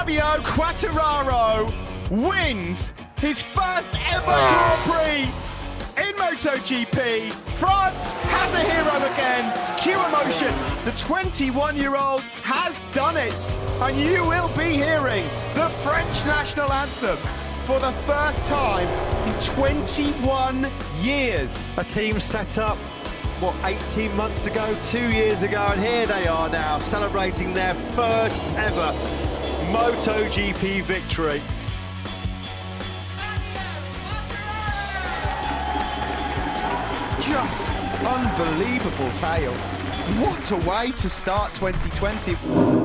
Fabio Quartararo wins his first ever Grand Prix in MotoGP. France has a hero again. Cue emotion. The 21-year-old has done it. And you will be hearing the French national anthem for the first time in 21 years. A team set up, 18 months ago, 2 years ago, and here they are now celebrating their first ever MotoGP victory. Just unbelievable tale. What a way to start 2020.